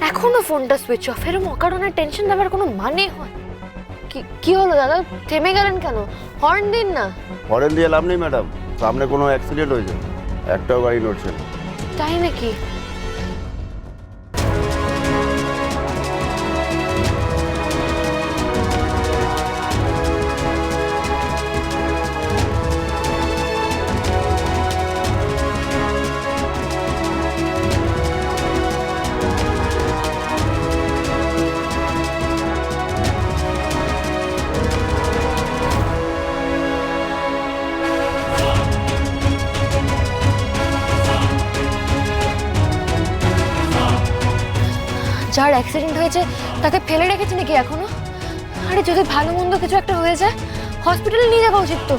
এখনো ফোনটা switch off. এরকম অকারণে টেনশন দেওয়ার কোনো মানে হয়? কি হলো দাদা, থেমে গেলেন কেন? হর্ন দিন না। হর্ন দিয়ে লাভ নেই ম্যাডাম, সামনে কোনো অ্যাক্সিডেন্ট হয়েছে, একটাও গাড়ি নড়ছে না। তাই নাকি? যার অ্যাক্সিডেন্ট হয়েছে তাকে ফেলে রেখেছে নাকি এখনো? আরে যদি ভালো মন্দ কিছু একটা হয়ে যায় হসপিটালে নিয়ে যাওয়া উচিত তো।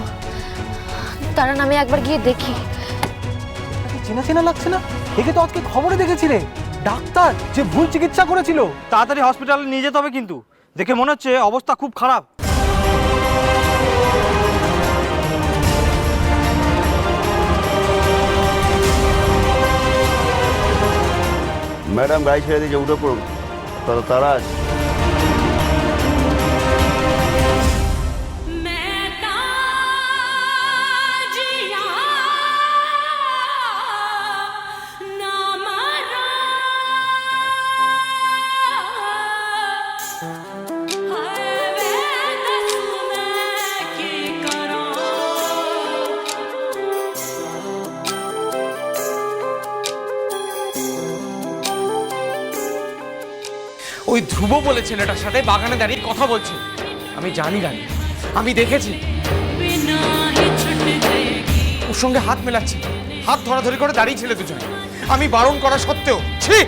তারা নামে একবার গিয়ে দেখি। চেনা চেনা লাগছে না? একে তো আজকে খবরে দেখেছিলে, ডাক্তার যে ভুল চিকিৎসা করেছিল। তাড়াতাড়ি হসপিটালে নিয়ে যেতে হবে, কিন্তু দেখে মনে হচ্ছে অবস্থা খুব খারাপ। ম্যাডাম গাড়ি ছেড়ে দিয়েছে, উঠে পড়ুন, তারা আছে। ওই ধ্রুব বলে ছেলেটার সাথে বাগানে দাঁড়িয়ে কথা বলছে। আমি জানি রানী, আমি দেখেছি ওর সঙ্গে হাত মেলাচ্ছে, হাত ধরাধরি করে দাঁড়িয়ে ছেলে দুজন। আমি বারণ করা সত্ত্বেও ছি।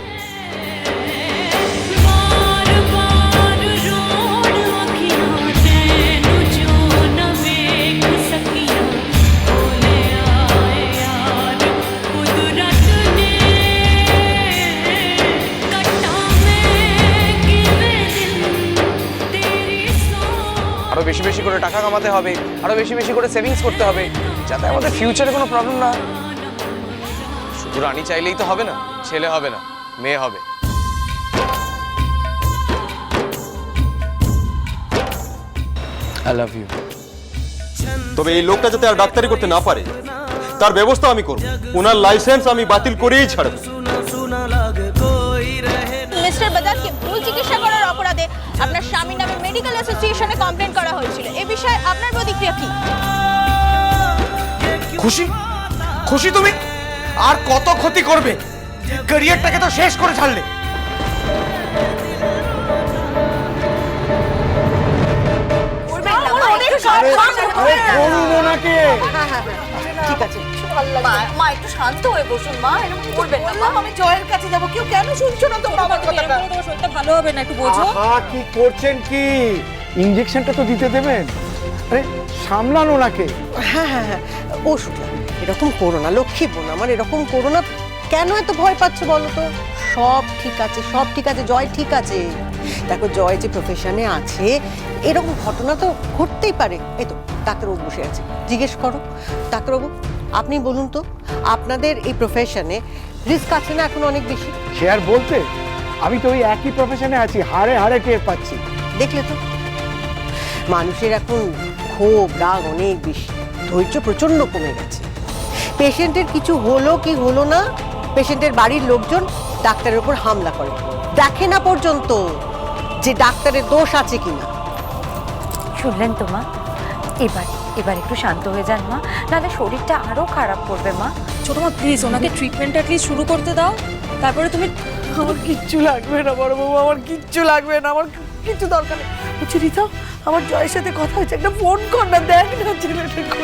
আরো বেশি বেশি করে টাকা কামাতে হবে, আরো বেশি বেশি করে সেভিংস করতে হবে, যাতে আমাদের ফিউচারে কোনো প্রবলেম না। শুধু রানী চাইলেই তো হবে না, ছেলে হবে না, মেয়ে হবে। I love you. তবে এই লোকটা যাতে আর ডাক্তারি করতে না পারে তার ব্যবস্থা আমি করব। ওনার লাইসেন্স আমি বাতিল করেই ছাড়ব। মিস্টার বাজাজকে ভুল চিকিৎসা করার অপরাধে আপনার স্বামী নামে মেডিকেল অ্যাসোসিয়েশনে কমপ্লেন করা হয়েছিল। এই বিষয়ে আপনার প্রতিক্রিয়া কি? খুশি? খুশি তুমি? আর কত ক্ষতি করবে? ক্যারিয়ারটাকে তো শেষ করে ছাড়লে। ঠিক আছে, মা একটু শান্ত হয়ে বসুন। মা এরকম করবেন না। আমি জয়ের কাছে যাব। কেউ কেন শুনছো না তোমরা আমার কথাটা? তোমার শরীরটা ভালো হবে না, একটু বোঝো। কি করছেন কি? ইনজেকশনটা তো দিতে দেবেন। আরে সামলান ওনাকে। হ্যাঁ, ও শুধু এরকম করো না, লক্ষ্মী বোন আমার, এরকম করো না। কেন এত ভয় পাচ্ছ বলো তো? সব ঠিক আছে, সব ঠিক আছে, জয় ঠিক আছে। দেখো জয় যে প্রফেশনে আছে, এরকম ঘটনা তো ঘটতেই পারে। এই তো ডাক্তারবাবু বসে আছে, জিজ্ঞেস করো। ডাক্তারবাবু আপনি বলুন তো, আপনাদের এই প্রফেশনে রিস্ক আছে না এখন অনেক বেশি? সে আর বলতে, আমি তো ওই একই প্রফেশনে আছি, হাড়ে হাড়ে টের পাচ্ছি। দেখলে তো, মানুষের এখন ক্ষোভ রাগ অনেক বেশি, ধৈর্য প্রচন্ড কমে গেছে। পেশেন্টের কিছু হলো কি হলো না, পেশেন্টের বাড়ির লোকজন ডাক্তারের উপর হামলা করে, দেখে না পর্যন্ত যে ডাক্তারের দোষ আছে কিনা। শুনলেন তো মা? এবার একটু শান্ত হয়ে যান মা, নাহলে শরীরটা আরো খারাপ করবে মা। ছোট মা প্লিজ ওনাকে ট্রিটমেন্ট অ্যাটলিস্ট শুরু করতে দাও, তারপরে তুমি। আমার কিচ্ছু লাগবে না বড় বাবু, আমার কিচ্ছু লাগবে না, আমার কিচ্ছু দরকার নেই। বুঝছি রিতা, আমার জয়ের সাথে কথা হয়েছে, একটা ফোন কর না, দেখ না ছেলেটা কোথায়।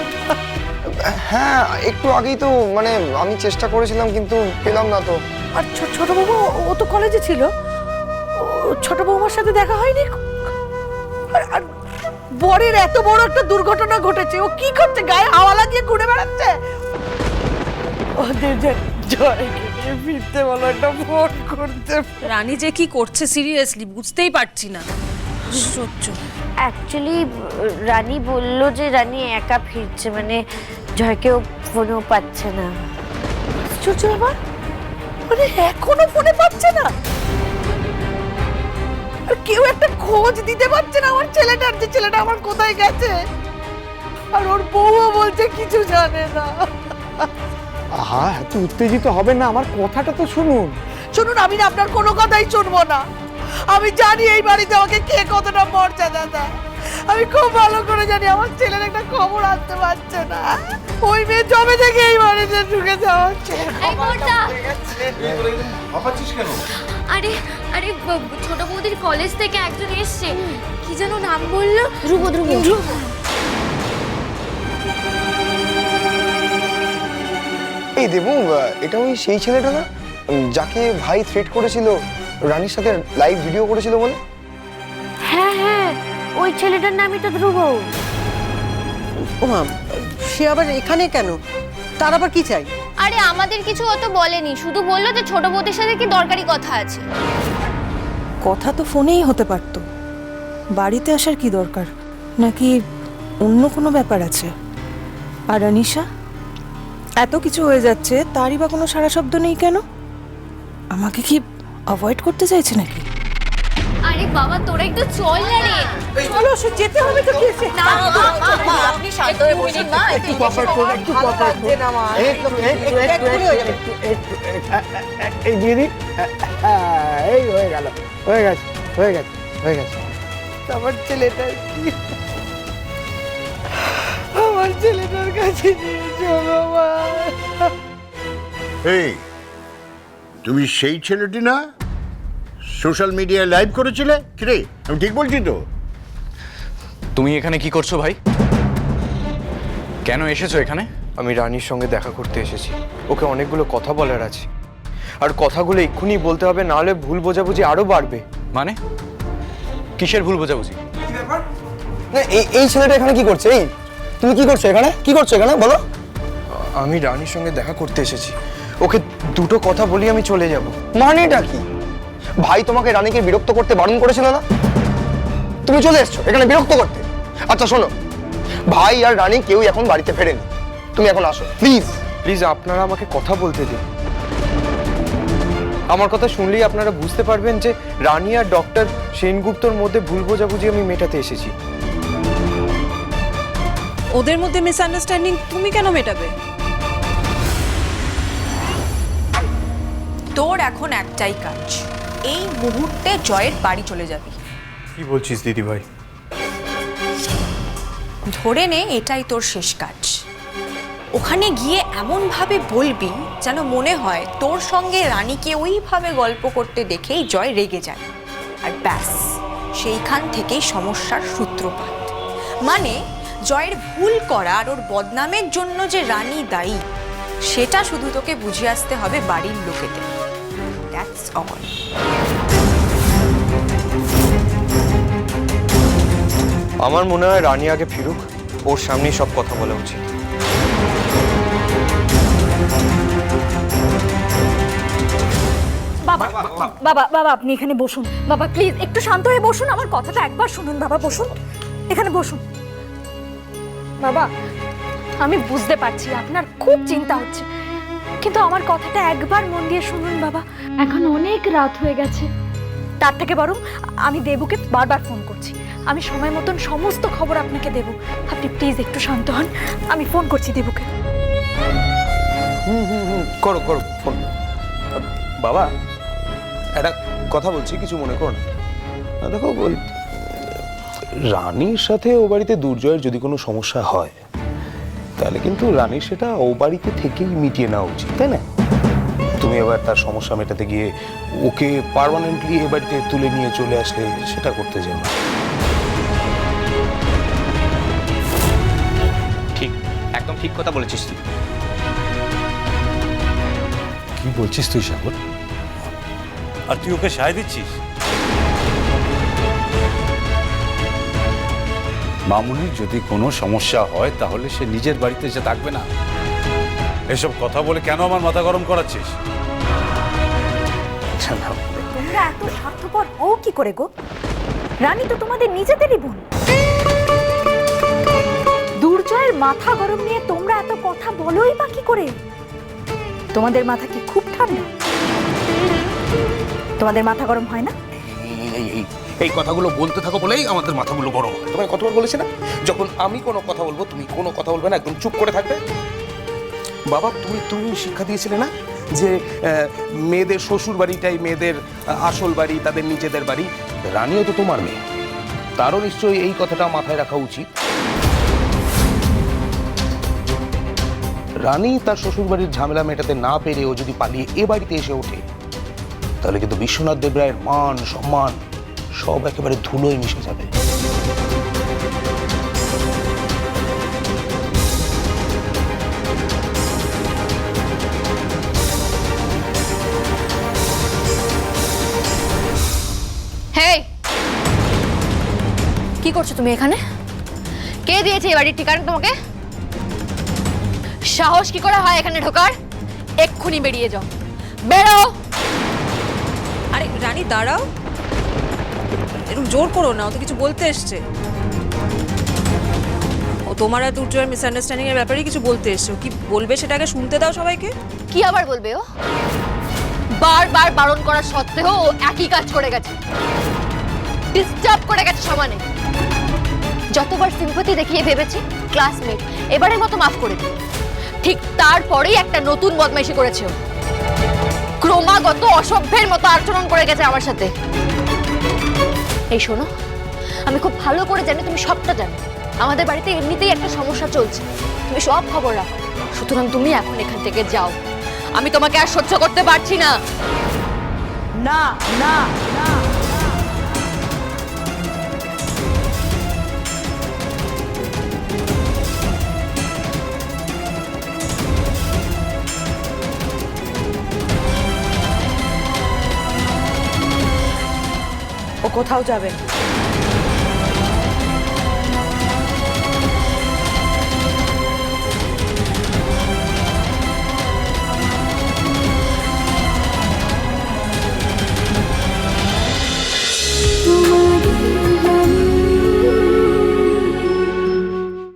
হ্যাঁ একটু আগেই তো মানে আমি চেষ্টা করেছিলাম কিন্তু পেলাম না তো। আর ছোট বাবু ও তো কলেজে ছিল, ছোট বৌমার সাথে দেখা হয়নি। আর বরের এত বড় একটা দুর্ঘটনা ঘটেছে, ও কি করছে? গায়ে হাওয়া লাগিয়ে ঘুরে বেড়াচ্ছে। ওদের জয়কে নিয়ে ফিরতে বলো, একটা ফোন করতে। রানী যে কি করছে সিরিয়াসলি বুঝতেই পারছি না। অ্যাকচুয়ালি রানী বলল যে রানী একা ফিরছে, মানে জয়কেও ফোনও পাচ্ছে না। আশ্চর্য ব্যাপার, মানে এখনো ফোনে পাচ্ছে না। আর কেউ একটা খোঁজ দিতে পারছে না আমার ছেলেটার, যে ছেলেটা আমার কোথায় গেছে। আর ওর বউও বলছে কিছু জানে না। আহা, এত উত্তেজিত হবে না, আমার কথাটা তো শুনুন। শুনুন, আমি না আপনার কোনো কথাই শুনবো না। আমি জানি এই বাড়িতে আমাকে কে কতটা মর্যাদা দেয়। আমি খুব ভালো করে জানি আমার ছেলের একটা খবর আনতে পারছে না। ওই মেয়ে জবে থেকে এই বাড়িতে ঢুকেছে আমার ছেলে। আরে আরে ছোট বৌদির কলেজ থেকে একজন এসছে, কি যেন নাম বললো, ধ্রুব ধ্রুব ধ্রুব। এই দেবু, এটা ওই সেই ছেলেটা না যাকে ভাই থ্রেট করেছিল, রানীর সাথে লাইভ ভিডিও করেছিল বলে? হ্যাঁ হ্যাঁ, ওই ছেলেটার নামই তো ধ্রুব। ওমা, সে আবার এখানে কেন? তার আবার কি চাই? আরে আমাদের কিছু অত বলেনি, শুধু বললো যে ছোট বৌদির সাথে কি দরকারি কথা আছে। কথা তো ফোনেই হতে পারতো, বাড়িতে আসার কি দরকার? নাকি অন্য কোনো ব্যাপার আছে? আর আনিশা, এত কিছু হয়ে যাচ্ছে, তারই বা কোনো সারা শব্দ নেই কেন? আমাকে কি অ্যাভয়েড করতে চাইছে নাকি? আরে বাবা, তোরা একটু চল না রে। চলো, সে যেতে হবে তো। কি আছে? না মা, আপনি শান্ত হয়ে বসুন। মা, একটু কভার করুন, একটু কভার করুন না মা। এই দিদি, এই হয়ে গেল, হয়ে গেছে, হয়ে গেছে, হয়ে গেছে। আমার ছেলেটার কি, আমার ছেলেটার কাছে নিয়ে চলো মা। এই, তুমি সেই ছেলেটি না সোশ্যাল মিডিয়ায় লাইভ করেছিলে? কিরে, আমি ঠিক বলছি তো? তুমি এখানে কি করছো ভাই? কেন এসেছো এখানে? আমি রানীর সঙ্গে দেখা করতে এসেছি। ওকে অনেকগুলো কথা বলার আছে, আর কথাগুলো এক্ষুনি বলতে হবে, নাহলে ভুল বোঝাবুঝি আরো বাড়বে। মানে কিসের ভুল বোঝাবুঝি? না, এই ছেলেটা এখানে কি করছে? এই তুমি কি করছো এখানে? কি করছো এখানে বলো? আমি রানীর সঙ্গে দেখা করতে এসেছি, ওকে দুটো কথা বলি আমি চলে যাব। মানেটা কি? ভাই তোমাকে রানীকে বিরক্ত করতে বারণ করেছিল না? তুমি চলে এসছো এখানে বিরক্ত করতে। আচ্ছা শোনো, ভাই আর রানী কেউ এখন বাড়িতে ফেরেনি, তুমি এখন আসো প্লিজ। প্লিজ আপনারা আমাকে কথা বলতে দিন। আমার কথা শুনলেই আপনারা বুঝতে পারবেন যে রানী আর ডক্টর সেনগুপ্তর মধ্যে ভুল বোঝাবুঝি আমি মেটাতে এসেছি। ওদের মধ্যে মিসআন্ডারস্ট্যান্ডিং তুমি কেন মেটাবে? তোর এখন একটাই কাজ, এই মুহূর্তে জয়ের বাড়ি চলে যাবি। কি বলছিস দিদি ভাই? ধরে নে এটাই তোর শেষ কাজ। ওখানে গিয়ে এমনভাবে বলবি যেন মনে হয় তোর সঙ্গে রানীকে ওইভাবে গল্প করতে দেখেই জয় রেগে যায়। আর ব্যাস, সেইখান থেকেই সমস্যার সূত্রপাত। মানে জয়ের ভুল করা আর ওর বদনামের জন্য যে রানী দায়ী, সেটা শুধু তোকে বুঝে আসতে হবে বাড়ির লোকেদের। That's all. আমার মনে হয় রানী আগে ফিরুক, ওর সামনেই সব কথা বলা উচিত। বাবা বাবা বাবা, আপনি এখানে বসুন। বাবা প্লিজ একটু শান্ত হয়ে বসুন, আমার কথাটা একবার শুনুন। বাবা বসুন, এখানে বসুন। বাবা, আমি বুঝতে পারছি আপনার খুব চিন্তা হচ্ছে, কিন্তু আমার কথাটা একবার মন দিয়ে শুনুন বাবা। এখন অনেক রাত হয়ে গেছে, তার থেকে বরং আমি দেবুকে বারবার ফোন করছি। আমি সময় মতন সমস্ত খবর আপনাকে দেব। আপনি প্লিজ একটু শান্ত হন, আমি ফোন করছি দেবুকে। করো করো ফোন। বাবা, একটা কথা বলছি, কিছু মনে করো না। দেখো, রানীর সাথে ও বাড়িতে দুর্জয়ের যদি কোনো সমস্যা হয়, তাহলে কিন্তু রানীর সেটা ও বাড়িতে থেকেই মিটিয়ে নেওয়া উচিত, তাই না? তুমি এবার তার সমস্যা মেটাতে গিয়ে ওকে পার্মানেন্টলি এ বাড়িতে তুলে নিয়ে চলে আসলে সেটা করতে যাও না। ঠিক, একদম ঠিক কথা বলেছিস তুই। কি বলছিস তুই সাগর? আর তুই ওকে সায় দিচ্ছিস? মামুনির যদি কোনো সমস্যা হয় তাহলে সে নিজের বাড়িতে এসে থাকবে না। এসব কথা বলে কেন আমার মাথা গরম করাচ্ছিস? তোমরা এত স্বার্থপর হও কি করে গো? রানী তো তোমাদের নিজেদেরই বোন। দুর্জয়ের মাথা গরম নিয়ে তোমরা এত কথা বলোই বা কি করে? তোমাদের মাথা কি খুব ঠান্ডা? তোমাদের মাথা গরম হয় না? এই কথাগুলো বলতে থাকো বলেই আমাদের মাথাগুলো গরম হয়। তোমায় কতবার বলেছি না, যখন আমি কোনো কথা বলবো তুমি কোনো কথা বলবে না, একদম চুপ করে থাকবে। বাবা তুমি তুমি শিক্ষা দিয়েছিলে না যে মেয়েদের শ্বশুর বাড়িটাই মেয়েদের আসল বাড়ি, তাদের নিজেদের বাড়ি। রানীও তো তোমার মেয়ে, তারও নিশ্চয়ই এই কথাটা মাথায় রাখা উচিত। রানী তার শ্বশুর বাড়ির ঝামেলা মেটাতে না পেরে ও যদি পালিয়ে এ বাড়িতে এসে ওঠে, তাহলে কিন্তু বিশ্বনাথ দেব রায়ের মান সম্মান সব একেবারে ধুলোয় মিশে যাবে। হেই, কি করছো তুমি এখানে? কে দিয়েছে এই বাড়ির ঠিকানা তোমাকে? সাহস কি করে হয় এখানে ঢোকার? এক্ষুনি বেরিয়ে যাও, বেরো। আরে রানী দাঁড়াও, এরকম জোর করো না, ও তো কিছু বলতে এসছে। ও তোমার আর দুর্জয়ের মিসআন্ডারস্ট্যান্ডিং এর ব্যাপারে কিছু বলতে এসছে। ও কি বলবে সেটাকে শুনতে দাও সবাইকে। কি আবার বলবে ও? বারবার বারণ করা সত্ত্বেও ও একই কাজ করে গেছে, ডিস্টার্ব করে গেছে সমানে। যতবার সিম্পথি দেখিয়ে ভেবেছি ক্লাসমেট, এবারের মতো মাফ করে দিই। ঠিক তারপরেই একটা নতুন বদমাইশি করেছে ও। ক্রমাগত অসভ্যের মতো আচরণ করে গেছে আমার সাথে। এই শোনো, আমি খুব ভালো করে জানি তুমি সবটা জানো। আমাদের বাড়িতে এমনিতেই একটা সমস্যা চলছে, তুমি সব খবর রাখো। সুতরাং তুমি এখন এখান থেকে যাও, আমি তোমাকে আর সহ্য করতে পারছি না। না না না, ও কোথাও যাবে না।